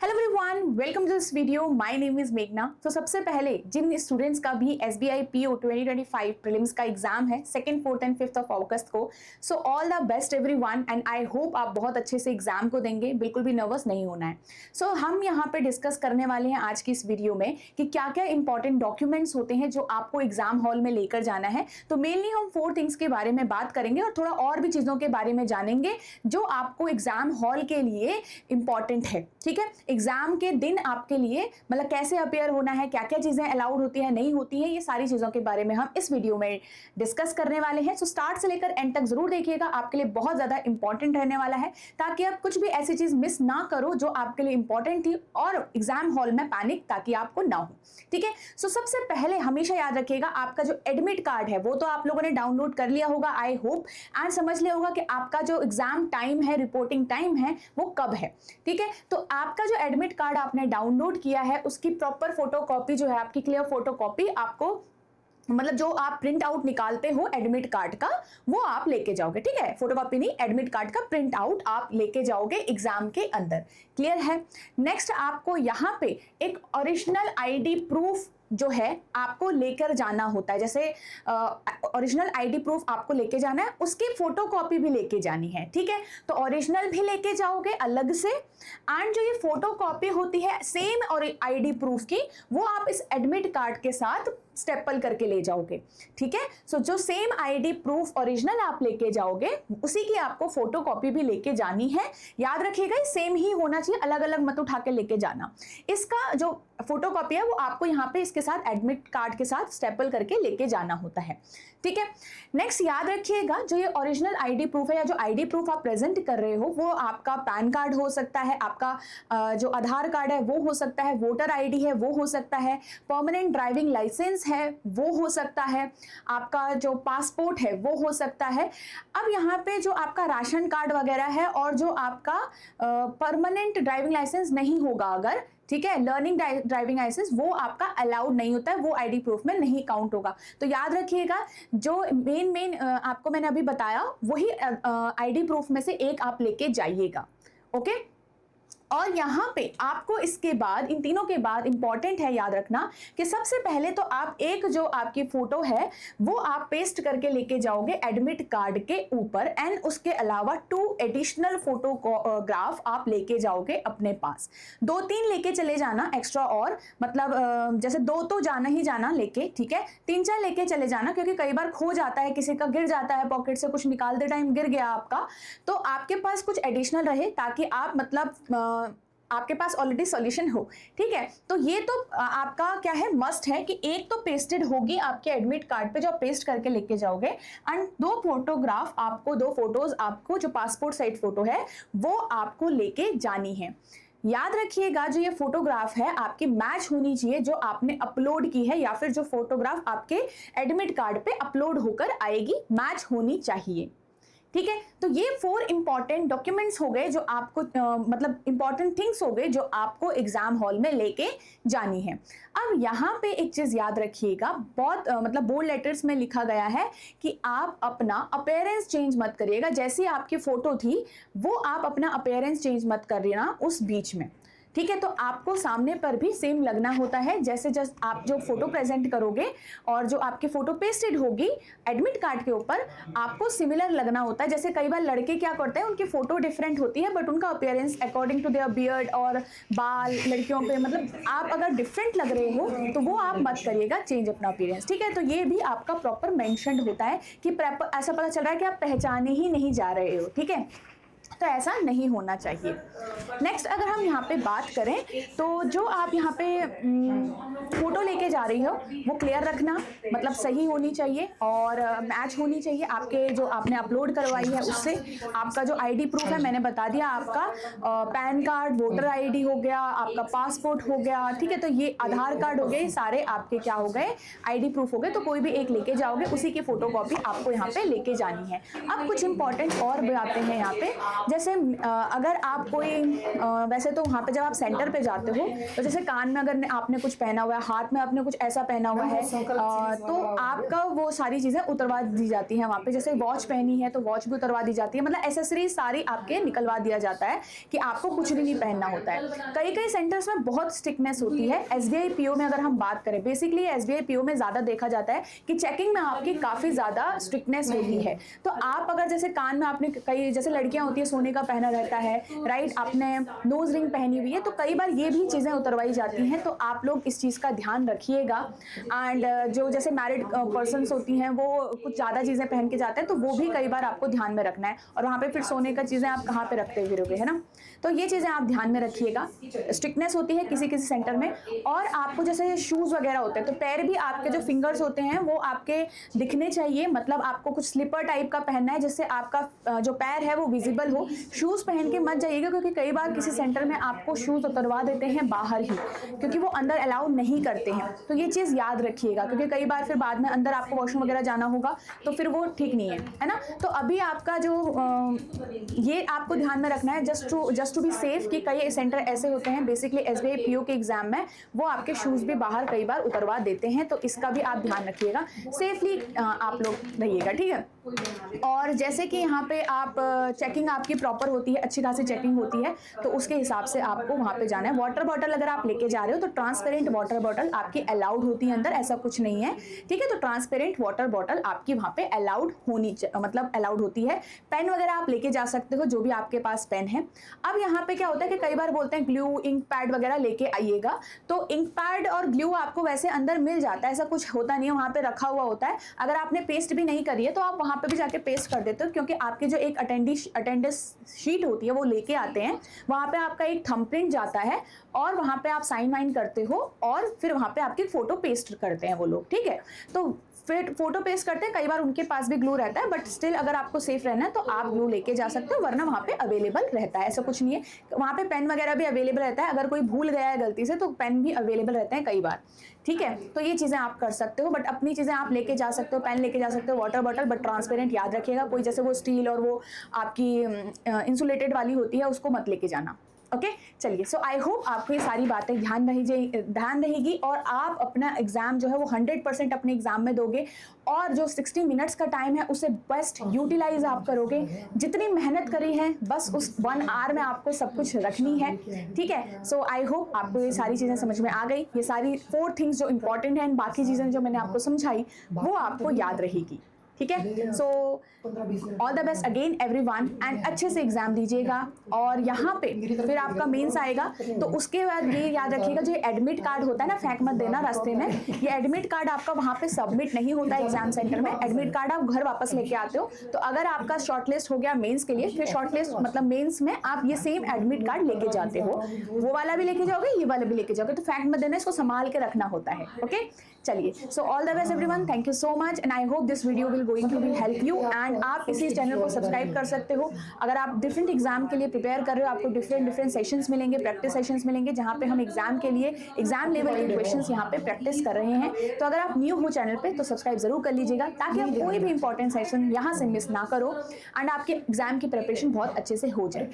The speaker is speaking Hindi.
Hello everyone, welcome to this video. My name is मेघना। तो सबसे पहले जिन स्टूडेंट्स का भी SBI PO 2025 प्रीलिम्स का एग्जाम है 2nd, 4th and 5th of August को, so all the best everyone and I hope आप बहुत अच्छे से एग्जाम को देंगे, बिल्कुल भी नर्वस नहीं होना है। सो हम यहाँ पे डिस्कस करने वाले हैं आज की इस वीडियो में कि क्या क्या इंपॉर्टेंट डॉक्यूमेंट्स होते हैं जो आपको एग्जाम हॉल में लेकर जाना है। तो मेनली हम 4 थिंग्स के बारे में बात करेंगे और थोड़ा और भी चीजों के बारे में जानेंगे जो आपको एग्जाम हॉल के लिए इंपॉर्टेंट है। ठीक है, एग्जाम के दिन आपके लिए मतलब कैसे अपेयर होना है, क्या क्या चीजें अलाउड होती है नहीं होती है, ये सारी चीजों के बारे में हम इस वीडियो में डिस्कस करने वाले हैं। सो स्टार्ट से लेकर एंड तक जरूर देखिएगा, आपके लिए बहुत ज्यादा इंपॉर्टेंट रहने वाला है ताकि आप कुछ भी ऐसी चीज मिस ना करो जो आपके लिए इंपॉर्टेंट थी और एग्जाम हॉल में पैनिक ताकि आपको ना हो। ठीक है, सो सबसे पहले हमेशा याद रखिएगा आपका जो एडमिट कार्ड है वो तो आप लोगों ने डाउनलोड कर लिया होगा आई होप, एंड समझ लिया होगा कि आपका जो एग्जाम टाइम है, रिपोर्टिंग टाइम है वो कब है। ठीक है, तो आपका जो एडमिट कार्ड आपने डाउनलोड किया है उसकी प्रॉपर फोटोकॉपी जो है, आपकी क्लियर फोटोकॉपी आपको मतलब जो आप प्रिंट आउट निकालते हो एडमिट कार्ड का वो आप लेके जाओगे। ठीक है, फोटोकॉपी नहीं, एडमिट कार्ड का प्रिंट आउट आप लेके जाओगे एग्जाम के अंदर। क्लियर है। नेक्स्ट आपको यहाँ पे एक ओरिजिनल आईडी प्रूफ जो है आपको लेकर जाना होता है। जैसे ओरिजिनल आईडी प्रूफ आपको लेके जाना है, उसकी फोटोकॉपी भी लेके जानी है। ठीक है, तो ओरिजिनल भी लेके जाओगे अलग से, एंड जो ये फोटोकॉपी होती है सेम और आईडी प्रूफ की वो आप इस एडमिट कार्ड के साथ स्टेपल करके ले जाओगे। ठीक है, सो जो सेम आईडी प्रूफ ओरिजिनल आप लेके जाओगे उसी की आपको फोटोकॉपी भी लेके जानी है। याद रखिएगा ये सेम ही होना चाहिए, अलग अलग मत उठा के लेके जाना। इसका जो फोटोकॉपी है वो आपको यहाँ पे इसके साथ एडमिट कार्ड के साथ स्टेपल करके लेके जाना होता है। ठीक है, नेक्स्ट याद रखिएगा जो ये ओरिजिनल आईडी प्रूफ है या जो आईडी प्रूफ आप प्रेजेंट कर रहे हो वो आपका पैन कार्ड हो सकता है, आपका जो आधार कार्ड है वो हो सकता है, वोटर आईडी है वो हो सकता है, परमानेंट ड्राइविंग लाइसेंस है वो हो सकता है, आपका जो पासपोर्ट है वो हो सकता है। अब यहाँ पे जो आपका राशन कार्ड वगैरह है और जो आपका परमानेंट ड्राइविंग लाइसेंस नहीं होगा अगर, ठीक है, लर्निंग ड्राइविंग लाइसेंस वो आपका अलाउड नहीं होता है, वो आईडी प्रूफ में नहीं काउंट होगा। तो याद रखिएगा जो मेन आपको मैंने अभी बताया वही आईडी प्रूफ में से एक आप लेके जाइएगा। ओके, और यहाँ पे आपको इसके बाद इन तीनों के बाद इंपॉर्टेंट है याद रखना कि सबसे पहले तो आप एक जो आपकी फोटो है वो आप पेस्ट करके लेके जाओगे एडमिट कार्ड के ऊपर, एंड उसके अलावा 2 एडिशनल फोटोग्राफ आप लेके जाओगे अपने पास। 2-3 लेके चले जाना एक्स्ट्रा, और मतलब जैसे 2 तो जाना ही जाना लेके, ठीक है, 3-4 लेके चले जाना क्योंकि कई बार खो जाता है, किसी का गिर जाता है, पॉकेट से कुछ निकालते टाइम गिर गया आपका, तो आपके पास कुछ एडिशनल रहे ताकि आप मतलब आपके पास ऑलरेडी सॉल्यूशन हो। ठीक है, तो ये तो आपका क्या है, मस्ट है कि एक तो पेस्टेड होगी आपके एडमिट कार्ड पे जो आप पेस्ट करके लेके जाओगे, एंड 2 फोटोग्राफ आपको, 2 फोटोज आपको जो पासपोर्ट साइज फोटो है वो आपको लेके जानी है। याद रखिएगा जो ये फोटोग्राफ है आपकी मैच होनी चाहिए जो आपने अपलोड की है, या फिर जो फोटोग्राफ आपके एडमिट कार्ड पे अपलोड होकर आएगी मैच होनी चाहिए। ठीक है, तो ये 4 इंपॉर्टेंट डॉक्यूमेंट्स हो गए जो आपको मतलब इंपॉर्टेंट थिंग्स हो गए जो आपको एग्जाम हॉल में लेके जानी है। अब यहाँ पे एक चीज याद रखिएगा, बहुत मतलब बोल्ड लेटर्स में लिखा गया है कि आप अपना अपीयरेंस चेंज मत करिएगा। जैसी आपकी फोटो थी वो आप अपना अपीयरेंस चेंज मत करिएगा उस बीच में। ठीक है, तो आपको सामने पर भी सेम लगना होता है, जैसे जस्ट आप जो फोटो प्रेजेंट करोगे और जो आपकी फोटो पेस्टेड होगी एडमिट कार्ड के ऊपर आपको सिमिलर लगना होता है। जैसे कई बार लड़के क्या करते हैं, उनकी फोटो डिफरेंट होती है बट उनका appearance according to their beard और बाल, लड़कियों पे मतलब आप अगर डिफरेंट लग रहे हो तो वो आप मत करिएगा चेंज अपना अपीयरेंस। ठीक है, तो ये भी आपका प्रॉपर मेंशन्ड होता है कि ऐसा पता चल रहा है कि आप पहचाने ही नहीं जा रहे हो। ठीक है, तो ऐसा नहीं होना चाहिए। नेक्स्ट अगर हम यहाँ पे बात करें तो जो आप यहाँ पे फोटो लेके जा रही हो वो क्लियर रखना, मतलब सही होनी चाहिए और मैच होनी चाहिए आपके जो आपने अपलोड करवाई है उससे। आपका जो आईडी प्रूफ है मैंने बता दिया, आपका पैन कार्ड, वोटर आईडी हो गया, आपका पासपोर्ट हो गया, ठीक है, तो ये आधार कार्ड हो गए, सारे आपके क्या हो गए, आईडी प्रूफ हो गए। तो कोई भी एक लेके जाओगे, उसी की फोटोकॉपी आपको यहाँ पे लेके जानी है। अब कुछ इंपॉर्टेंट और बातें हैं यहाँ पे जैसे अगर आप कोई वैसे तो वहाँ पे जब आप सेंटर पे जाते हो तो जैसे कान में अगर आपने कुछ पहना हुआ है, हाथ में आपने कुछ ऐसा पहना हुआ है, तो आपका वो सारी चीज़ें उतरवा दी जाती हैं वहाँ पे। जैसे वॉच पहनी है तो वॉच भी उतरवा दी जाती है, मतलब एसेसरीज सारी आपके निकलवा दिया जाता है कि आपको कुछ भी नहीं पहनना होता है। कई कई सेंटर्स में बहुत स्ट्रिक्टनेस होती है। एसबीआई पीओ में अगर हम बात करें, बेसिकली एसबीआई पीओ में ज़्यादा देखा जाता है कि चेकिंग में आपकी काफ़ी ज़्यादा स्ट्रिक्टनेस होती है। तो आप अगर जैसे कान में आपने कई जैसे लड़कियां होती है सोने का पहना रहता है, राइट, आपने नोज रिंग पहनी हुई है, तो कई बार ये भी चीज़ें उतरवाई जाती हैं। तो आप लोग इस चीज़ का ध्यान रखिएगा। एंड जो जैसे मैरिड पर्सनस होती हैं वो कुछ ज़्यादा चीज़ें पहन के जाते हैं, तो वो भी कई बार आपको ध्यान में रखना है। और वहाँ पे फिर सोने का चीज़ें आप कहाँ पे रखते फिरोगे, है ना। तो ये चीज़ें आप ध्यान में रखिएगा। स्ट्रिक्टनेस होती है किसी किसी सेंटर में। और आपको जैसे शूज़ वगैरह होते हैं, तो पैर भी आपके जो फिंगर्स होते हैं वो आपके दिखने चाहिए, मतलब आपको कुछ स्लीपर टाइप का पहनना है जिससे आपका जो पैर है वो विजिबल हो। शूज़ पहन के मत जाइएगा, क्योंकि कई बार किसी सेंटर में आपको शूज़ उतरवा देते हैं बाहर ही, क्योंकि वो अंदर अलाउ नहीं करते हैं। तो ये चीज़ याद रखिएगा, क्योंकि कई बार फिर बाद में अंदर आपको वॉशरूम वगैरह जाना होगा तो फिर वो ठीक नहीं है ना। तो अभी आपका जो ये आपको ध्यान में रखना है जस्ट टू बी सेफ, कि कई सेंटर ऐसे होते हैं बेसिकली एसबीआई पीओ के एग्जाम में वो आपके शूज़ भी बाहर कई बार उतरवा देते हैं। तो इसका भी आप ध्यान रखिएगा, सेफली आप लोग रहिएगा, ठीक है। और जैसे कि यहाँ पे आप चेकिंग आपकी प्रॉपर होती है, अच्छी खासी चेकिंग होती है, तो उसके हिसाब से आपको वहाँ पे जाना है। वाटर बॉटल अगर आप लेके जा रहे हो तो ट्रांसपेरेंट वाटर बॉटल आपकी अलाउड होती है अंदर, ऐसा कुछ नहीं है, ठीक है। तो ट्रांसपेरेंट वाटर बॉटल आपकी वहाँ पे अलाउड मतलब अलाउड होती है। पेन वगैरह आप लेके जा सकते हो, जो भी आपके पास पेन है। अब यहाँ पे क्या होता है कि कई बार बोलते हैं ग्लू, इंक पैड वगैरह लेके आइएगा, तो इंक पैड और ग्लू आपको वैसे अंदर मिल जाता है, ऐसा कुछ होता नहीं है, वहाँ पे रखा हुआ होता है। अगर आपने पेस्ट भी नहीं करी है तो आप वहाँ पे भी जाके पेस्ट कर देते हो, क्योंकि आपकी जो एक अटेंडेंस शीट होती है वो लेके आते हैं। वहाँ पे आपका एक थंबप्रिंट जाता है और वहाँ पे आप साइन वाइन करते हो और फिर वहाँ पे आपकी फोटो पेस्ट करते हैं वो लोग, ठीक है। तो फिर फोटो पेस्ट करते हैं, कई बार उनके पास भी ग्लू रहता है, बट स्टिल अगर आपको सेफ रहना है तो आप ग्लू लेके जा सकते हो, वरना वहाँ पे अवेलेबल रहता है, ऐसा कुछ नहीं है। वहाँ पे पेन वगैरह भी अवेलेबल रहता है, अगर कोई भूल गया है गलती से तो पेन भी अवेलेबल रहते हैं कई बार, ठीक है। तो ये चीज़ें आप कर सकते हो, बट अपनी चीज़ें आप लेके जा सकते हो, पेन लेके जा सकते हो, वाटर बॉटल, बट ट्रांसपेरेंट याद रखिएगा। कोई जैसे वो स्टील और वो आपकी इंसुलेटेड वाली होती है उसको मत लेके जाना, ओके। चलिए, सो आई होप आपको ये सारी बातें ध्यान रहेगी और आप अपना एग्जाम जो है वो 100% अपने एग्जाम में दोगे, और जो 60 मिनट्स का टाइम है उसे बेस्ट यूटिलाइज आप करोगे। जितनी मेहनत करी है बस उस 1 आवर में आपको सब कुछ रखनी है, ठीक है। सो आई होप आपको ये सारी चीज़ें समझ में आ गई। ये सारी 4 थिंग्स जो इंपॉर्टेंट हैं, बाकी चीज़ें जो मैंने आपको समझाई वो आपको याद रहेगी, ठीक है। सो all the best again everyone, and अच्छे से एग्जाम दीजिएगा। और यहाँ पे फिर आपका मेंस आएगा, तो उसके बाद ये याद रखिएगा जो एडमिट कार्ड होता है ना, फेंक मत देना रास्ते में। ये एडमिट कार्ड आपका वहाँ पे सबमिट नहीं होता है एग्जाम सेंटर में, एडमिट कार्ड आप घर वापस लेके आते हो। तो अगर आपका शॉर्टलिस्ट हो गया मेंस के लिए, फिर शॉर्टलिस्ट मतलब मेंस में आप ये सेम एडमिट कार्ड लेके जाते हो, वो वाला भी लेके जाओगे, ये वाला भी लेके जाओगे। तो फेंक मत देना, इसको संभाल के रखना होता है, ओके। चलिए, so all the best everyone, thank you so much, and I hope this video will going to be help you. एंड आप इसी चैनल को सब्सक्राइब कर सकते हो। अगर आप डिफरेंट एग्जाम के लिए प्रिपेयर कर रहे हो, आपको डिफरेंट सेशंस मिलेंगे, प्रैक्टिस सेशंस मिलेंगे, जहाँ पे हम एग्जाम के लिए एग्जाम लेवल के क्वेश्चंस यहाँ पे प्रैक्टिस कर रहे हैं। तो अगर आप न्यू हो चैनल पे तो सब्सक्राइब जरूर कर लीजिएगा, ताकि आप कोई भी इंपॉर्टेंट सेशन यहाँ से मिस ना करो एंड आपके एग्जाम की प्रिपरेशन बहुत अच्छे से हो जाए।